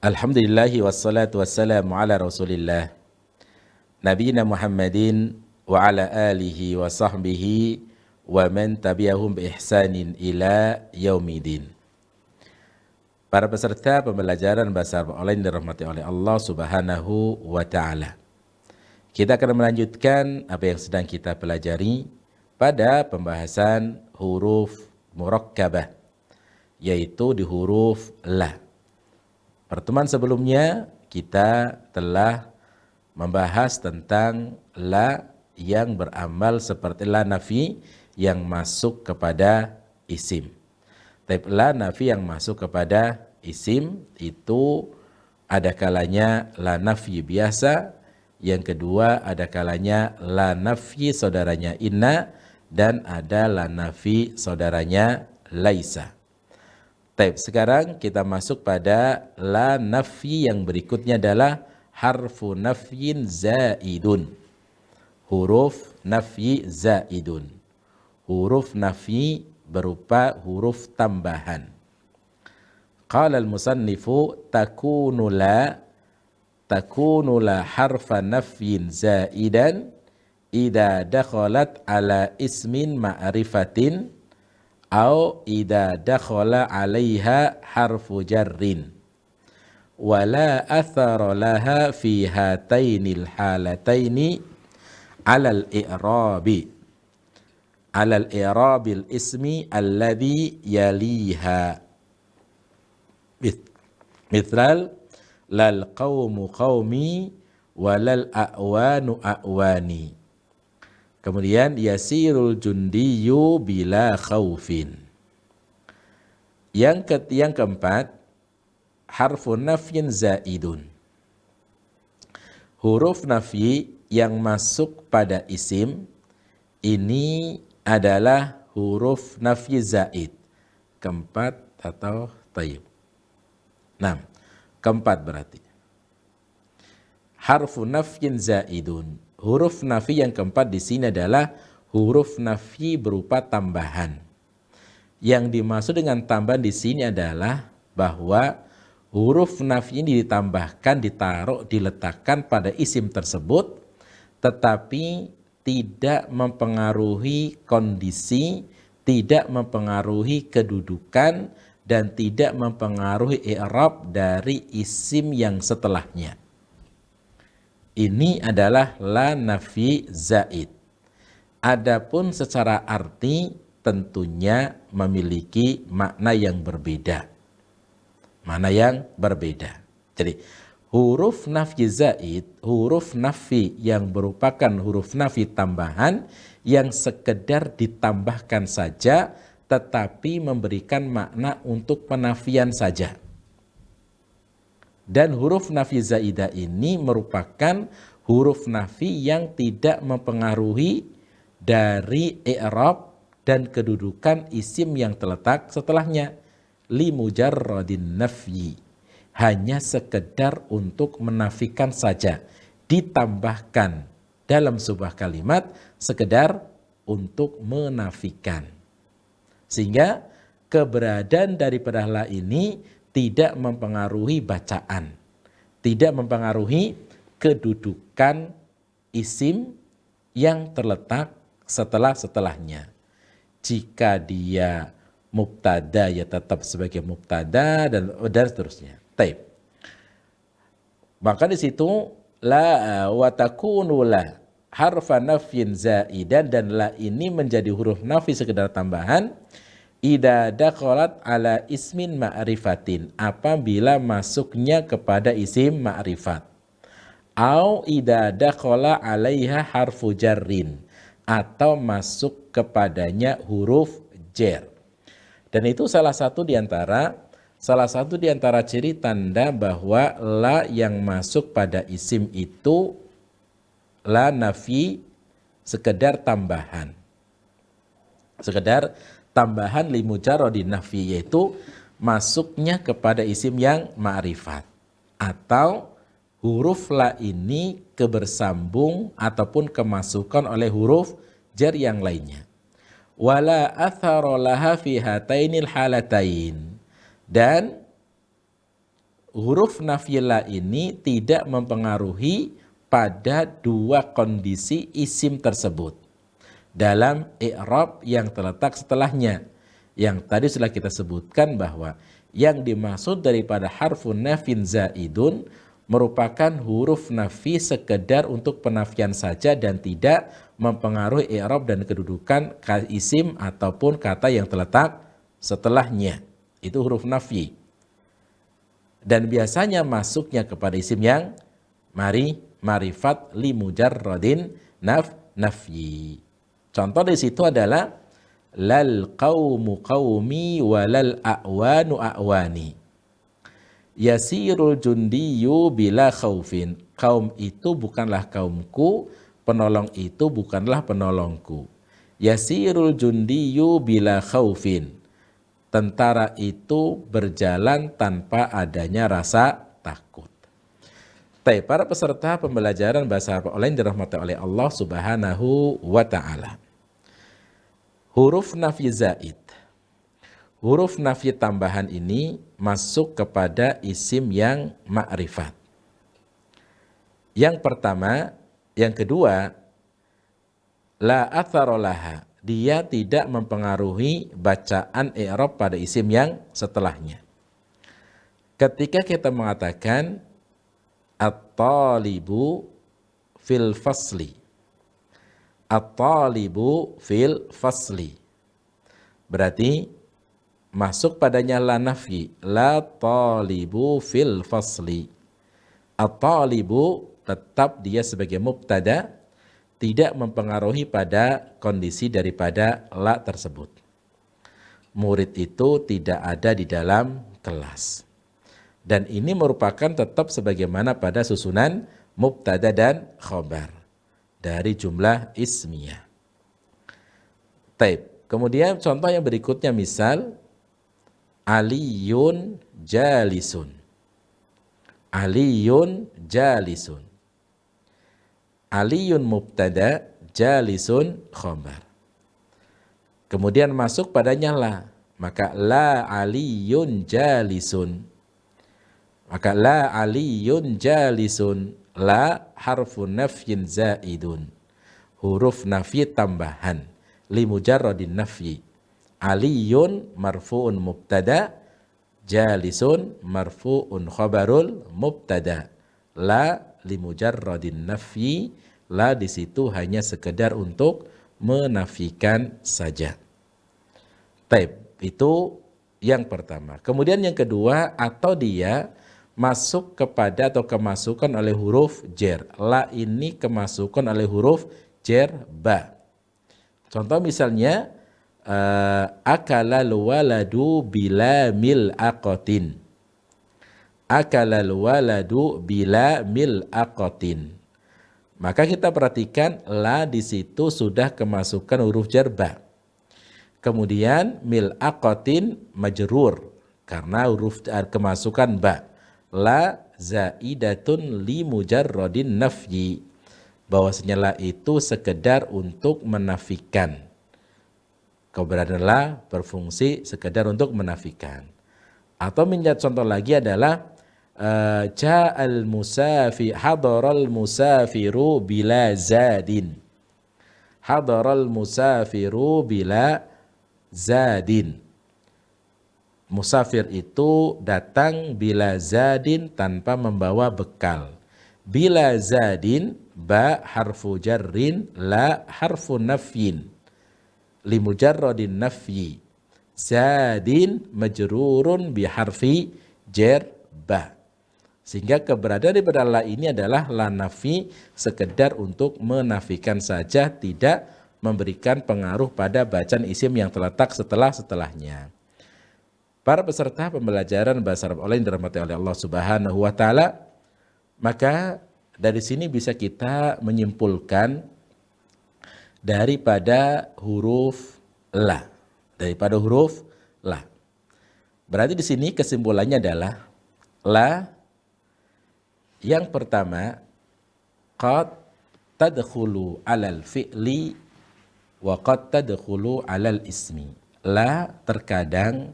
Alhamdulillahi wassalatu wassalamu ala rasulillah Nabiyina Muhammadin wa ala alihi wa sahbihi wa man tabi'ahum bi ihsanin ila yaumidin. Para peserta pembelajaran bahasa Arab online dirahmati oleh Allah Subhanahu wa taala. Kita akan melanjutkan apa yang sedang kita pelajari pada pembahasan huruf murakkabah, yaitu di huruf la. Pertemuan sebelumnya kita telah membahas tentang la yang beramal seperti la nafi yang masuk kepada isim. Tapi la nafi yang masuk kepada isim itu ada kalanya la nafi biasa, yang kedua ada kalanya la nafi saudaranya inna, dan ada la nafi saudaranya laisa. Baik, sekarang kita masuk pada la nafi yang berikutnya adalah harfu nafyin zaidun. Huruf nafi zaidun. Huruf nafi berupa huruf tambahan. Qala al-musannifu takunu la harfa nafyin zaidan idza dakhalat ala ismin ma'rifatin au idza dakhala 'alaiha harfu jarrin wala athara laha fi hatainil halataini 'alal i'rabil ismi alladhi yaliha mithal lal qaumu qaumi walal a'wanu a'wani. Kemudian yasirul jundiyu bila khaufin. Yang keempat, harfun nafyin zaidun. Huruf nafi yang masuk pada isim ini adalah huruf nafi zaid. Keempat atau tayyib. 6. Keempat berarti. Harfun nafyin zaidun. Huruf nafi yang keempat di sini adalah huruf nafi berupa tambahan. Yang dimaksud dengan tambahan di sini adalah bahwa huruf nafi ini ditambahkan, ditaruh, diletakkan pada isim tersebut, tetapi tidak mempengaruhi kondisi, tidak mempengaruhi kedudukan, dan tidak mempengaruhi i'rab dari isim yang setelahnya. Ini adalah la nafi zaid. Adapun secara arti tentunya memiliki makna yang berbeda. Makna yang berbeda. Jadi huruf nafi zaid, huruf nafi yang merupakan huruf nafi tambahan yang sekedar ditambahkan saja tetapi memberikan makna untuk penafian saja. Dan huruf nafi zaidah ini merupakan huruf nafi yang tidak mempengaruhi dari i'rab dan kedudukan isim yang terletak setelahnya. Li mujarradin nafyi, hanya sekedar untuk menafikan saja, ditambahkan dalam sebuah kalimat sekedar untuk menafikan. Sehingga keberadaan daripada la ini tidak mempengaruhi bacaan, tidak mempengaruhi kedudukan isim yang terletak setelahnya. Jika dia mubtada ya tetap sebagai mubtada dan seterusnya. Taib. Maka di situ la wa takunu la harfa nafyin zaidan, dan la ini menjadi huruf nafi sekedar tambahan idza dakhalat ala ismin ma'rifatin, apabila masuknya kepada isim ma'rifat, au idza dakhala 'alaiha harfu jarrin, atau masuk kepadanya huruf jar. Dan itu salah satu di antara ciri tanda bahwa la yang masuk pada isim itu la nafi sekedar tambahan. Sekedar tambahan li mujarradin nafi, yaitu masuknya kepada isim yang ma'rifat, atau huruf la ini kebersambung ataupun kemasukan oleh huruf jar yang lainnya. Wala athara laha fi hatainil halatain, dan huruf nafi la ini tidak mempengaruhi pada dua kondisi isim tersebut dalam i'rab yang terletak setelahnya. Yang tadi sudah kita sebutkan bahwa yang dimaksud daripada harfun nafin zaidun merupakan huruf nafi sekedar untuk penafian saja dan tidak mempengaruhi i'rab dan kedudukan isim ataupun kata yang terletak setelahnya. Itu huruf nafi. Dan biasanya masuknya kepada isim yang marifat li mujarradin nafyi. Contoh di situ adalah lal qaumu qaumi walal a'wanu a'wani. Yasirul jundiyu bila khaufin. Kaum itu bukanlah kaumku, penolong itu bukanlah penolongku. Yasirul jundiyu bila khaufin. Tentara itu berjalan tanpa adanya rasa takut. Baik, para peserta pembelajaran bahasa Arab online dirahmati oleh Allah Subhanahu wa taala. Huruf nafi zaid. Huruf nafi tambahan ini masuk kepada isim yang ma'rifat. Yang pertama, yang kedua, la atharolaha. Dia tidak mempengaruhi bacaan i'rab pada isim yang setelahnya. Ketika kita mengatakan at-talibu fil fasli. At-talibu fil fasli. Berarti masuk padanya la nafi. La talibu fil fasli. At-talibu tetap dia sebagai mubtada, tidak mempengaruhi pada kondisi daripada la tersebut. Murid itu tidak ada di dalam kelas. Dan ini merupakan tetap sebagaimana pada susunan mubtada dan khobar dari jumlah ismiyah. Taib. Kemudian contoh yang berikutnya misal Aliyun jalisun. Aliyun jalisun. Aliyun mubtada, jalisun khobar. Kemudian masuk padanya la. Maka la aliyun jalisun. Maka la aliyun jalisun. La harfun nafyin zaidun. Huruf nafi tambahan. Li mujarradin nafyi. Aliyun marfu'un mubtada. Jalisun marfu'un khabarul mubtada. La li mujarradin nafyi. La di situ hanya sekedar untuk menafikan saja. Taib, itu yang pertama. Kemudian yang kedua, atau dia masuk kepada atau kemasukan oleh huruf jer. La ini kemasukan oleh huruf jer ba. Contoh misalnya akalal waladu bila mil'aqatin. Akalal waladu bila mil'aqatin. Maka kita perhatikan la di situ sudah kemasukan huruf jar ba. Kemudian mil'aqatin majrur karena huruf kemasukan ba. La zaidatun li mujarradin nafyi. Bahwasanya la itu sekedar untuk menafikan. Keberadaan la berfungsi sekedar untuk menafikan. Atau minjat contoh lagi adalah ja'al musafir hadaral musafiru bila zadin. Hadaral musafiru bila zadin. Musafir itu datang bila zadin tanpa membawa bekal. Bila zadin ba harfu jarrin la harfu nafyin. Li mujarradin nafyi. Zadin majrurun bi harfi jar ba. Sehingga keberadaan daripada la ini adalah la nafi sekedar untuk menafikan saja, tidak memberikan pengaruh pada bacaan isim yang terletak setelahnya. Para peserta pembelajaran bahasa Arab online dirahmati oleh Allah Subhanahu wa taala, maka dari sini bisa kita menyimpulkan daripada huruf la. Daripada huruf la. Berarti di sini kesimpulannya adalah la yang pertama qad tadkhulu 'alal fi'li wa qad tadkhulu 'alal ismi. La terkadang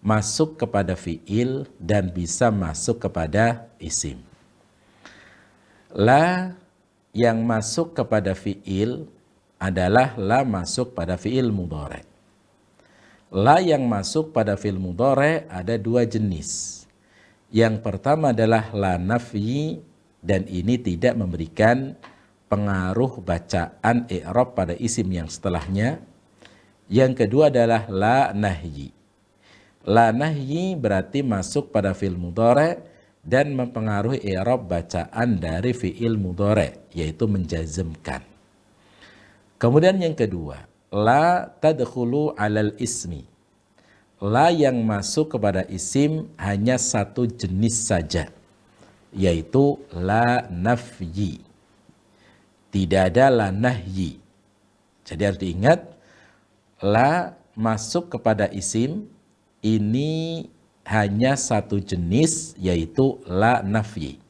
masuk kepada fi'il dan bisa masuk kepada isim. La yang masuk kepada fi'il adalah la masuk pada fi'il mudhari'. La yang masuk pada fi'il mudhari' ada dua jenis. Yang pertama adalah la nafyi, dan ini tidak memberikan pengaruh bacaan i'rab pada isim yang setelahnya. Yang kedua adalah la nahyi. La nahyi berarti masuk pada fi'il mudhari' dan mempengaruhi i'rab bacaan dari fi'il mudhari', yaitu menjazmkan. Kemudian yang kedua, la tadkhulu 'alal ismi. La yang masuk kepada isim hanya satu jenis saja, yaitu la nafyi. Tidak ada la nahyi. Jadi harus diingat, la masuk kepada isim ini hanya satu jenis, yaitu la nafyi.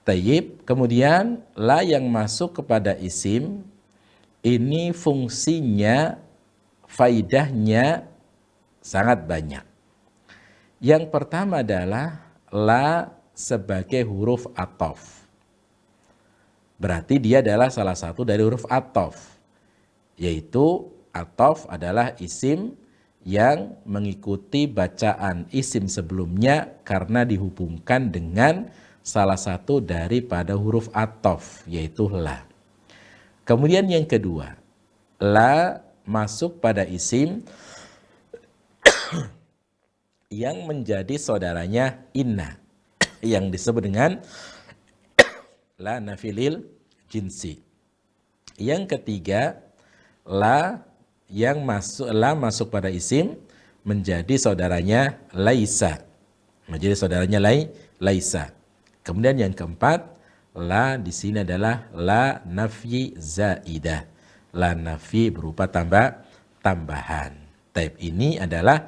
Tayyib, kemudian la yang masuk kepada isim ini fungsinya, faidahnya sangat banyak. Yang pertama adalah la sebagai huruf ataf. Berarti dia adalah salah satu dari huruf ataf, yaitu ataf adalah isim yang mengikuti bacaan isim sebelumnya karena dihubungkan dengan salah satu daripada huruf ataf, yaitu la. Kemudian yang kedua, la masuk pada isim yang menjadi saudaranya inna, yang disebut dengan la nafilil jinsi. Yang ketiga, la masuk pada isim menjadi saudaranya laisa, menjadi saudaranya laisa. Kemudian yang keempat, la di sini adalah la nafyi zaidah, la nafyi berupa tambahan. Type ini adalah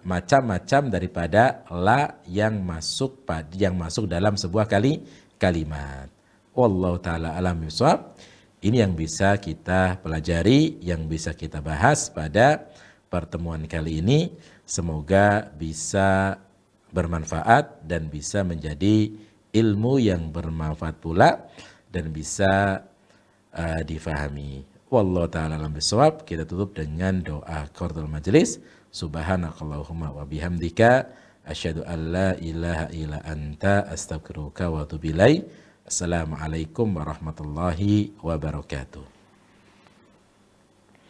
macam-macam daripada la yang masuk dalam sebuah kalimat. Wallahu taala alam bisawab. Ini yang bisa kita pelajari, yang bisa kita bahas pada pertemuan kali ini. Semoga bisa bermanfaat dan bisa menjadi ilmu yang bermanfaat pula dan bisa difahami. Wallahu ta'ala alam bisawab. Kita tutup dengan doa qardul majlis. Subhanakallahumma wa bihamdika asyhadu an la ilaha illa anta astaghfiruka wa atubu ilaik. Assalamualaikum warahmatullahi wabarakatuh.